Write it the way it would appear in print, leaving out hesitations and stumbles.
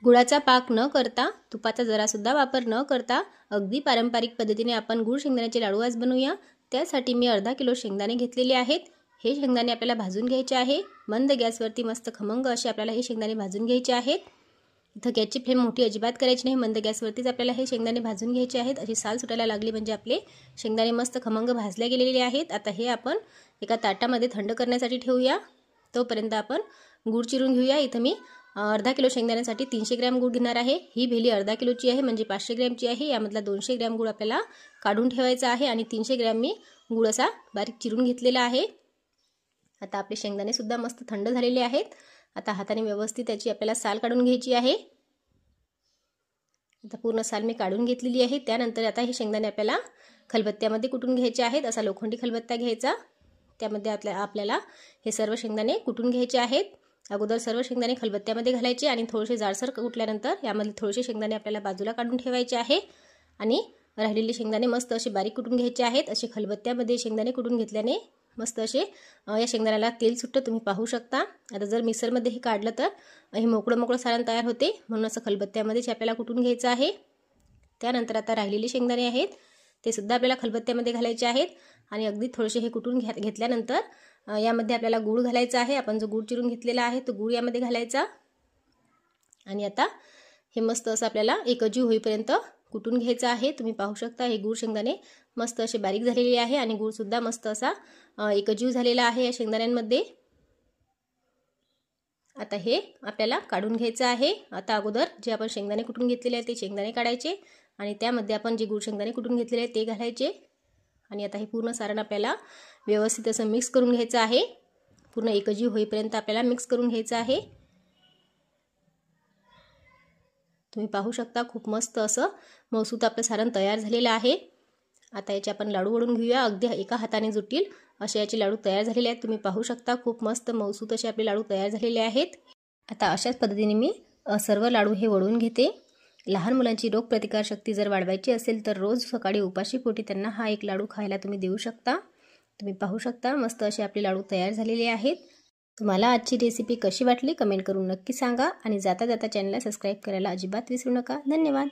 गुळाचा पाक न करता, तुपाचा जरासुद्धा वापर न करता अगदी पारंपरिक पद्धतीने आपण गुळ शेंगदाण्याचे लाडू आज बनवूया। त्यासाठी मी अर्धा किलो शेंगदाणे घेतलेले आहेत। हे शेंगदाणे आपल्याला भाजून घ्यायचे आहे। मंद गॅसवरती मस्त खमंग असे आपल्याला हे शेंगदाणे भाजून घ्यायचे आहेत। इथं गॅसची फ्लेम मोठी अजिबात करायची नाही, मंद गॅसवरतीच आपल्याला हे शेंगदाणे भाजून घ्यायचे आहेत। अशी साल सुटायला लागली म्हणजे आपले शेंगदाणे मस्त खमंग भाजले गेलेले आहेत। आता हे आपण एका ताटामध्ये थंड करण्यासाठी ठेवूया। तोपर्यंत आपण गूळ चिरून घेऊया। इथं मी अर्धा किलो शेंगदाण्यासाठी 300 ग्रॅम गूळ घेणार आहे। ही भेली अर्धा किलोची आहे म्हणजे 500 ग्रॅमची आहे। यामधला 200 ग्रॅम गूळ आपल्याला काढून ठेवायचा आहे आणि 300 ग्रॅम मी गूळ असा बारीक चिरून घेतलेला आहे। आता आपले शेंगदाणे सुद्धा मस्त थंड झालेले आहेत। आता हाताने व्यवस्थित त्याची आपल्याला साल काढून घ्यायची आहे। आता पूर्ण साल मी काढून घेतलेली आहे। त्यानंतर आता हे शेंगदाणे आपल्याला खलबत्त्यामध्ये कुटून घ्यायचे आहेत। असा लोखंडी खलबत्ता घ्यायचा, त्यामध्ये आपल्याला हे सर्व शेंगदाणे कुटून घ्यायचे आहेत। अगोदर सर्व शेंगदाणे खलबत्त्यामध्ये घालायचे आणि थोडेसे जाडसर कुटल्यानंतर यामध्ये थोडेसे शेंगदाणे आपल्याला बाजूला काढून ठेवायचे आहे आणि राहिलेले शेंगदाणे मस्त असे बारीक कुटून घ्यायचे आहेत। असे खलबत्त्यामध्ये शेंगदाणे कुटून घेतल्याने मस्त असे या शेंगदाण्याला तेल सुटतं, तुम्ही पाहू शकता। आता जर मिक्सरमध्ये हे काढलं तर हे मोकळं सारण तयार होते, म्हणून असं खलबत्त्यामध्येच आपल्याला कुटून घ्यायचं आहे। त्यानंतर आता राहिलेले शेंगदाणे आहेत ते सुद्धा आपल्याला खलबत्त्यामध्ये घालायचे आहेत आणि अगदी थोडेसे हे कुटून घेतल्यानंतर यामध्ये आपल्याला गूळ घालायचा आहे। आपण जो गूळ चिरून घेतलेला आहे तो गूळ यामध्ये घालायचा आणि आता हे मस्त असं आपल्याला एकजीव होईपर्यंत कुटून घ्यायचं आहे। तुम्ही पाहू शकता हे गूळ शेंगदाणे मस्त असे बारीक झालेले आहे आणि गूळ सुद्धा मस्त असा एकजीव झालेला आहे या शेंगदाण्यांमध्ये। आता हे आपल्याला काढून घ्यायचं आहे। आता अगोदर जे आपण शेंगदाणे कुटून घेतलेले आहेत ते शेंगदाणे काढायचे आणि त्यामध्ये आपण जे गूळ शेंगदाणे कुटून घेतलेले आहेत ते घालायचे आणि आता हे पूर्ण सारण आपल्याला व्यवस्थित असं मिक्स करून घ्यायचं आहे। पूर्ण एकजीव होईपर्यंत आपल्याला मिक्स करून घ्यायचं आहे। तुम्ही पाहू शकता खूप मस्त असं मऊसूत आपलं सारण तयार झालेलं आहे। आता याचे आपण लाडू वळून घेऊया। अगदी एका हाताने जुटतील असे याचे लाडू तयार झालेले आहेत। तुम्ही पाहू शकता खूप मस्त मऊसूत असे आपले लाडू तयार झालेले आहेत। आता अशाच पद्धतीने मी सर्व लाडू हे वळून घेते। लहान मुलांची रोगप्रतिकारशक्ती जर वाढवायची असेल तर रोज सकाळी उपाशी पोटी त्यांना हा एक लाडू खायला तुम्ही देऊ शकता। तुम्ही पाहू शकता मस्त असे आपले लाडू तयार झालेले आहेत। तुम्हाला आजची रेसिपी कशी वाटली कमेंट करून नक्की सांगा आणि जाता जाता चॅनलला सबस्क्राईब करायला अजिबात विसरू नका। धन्यवाद।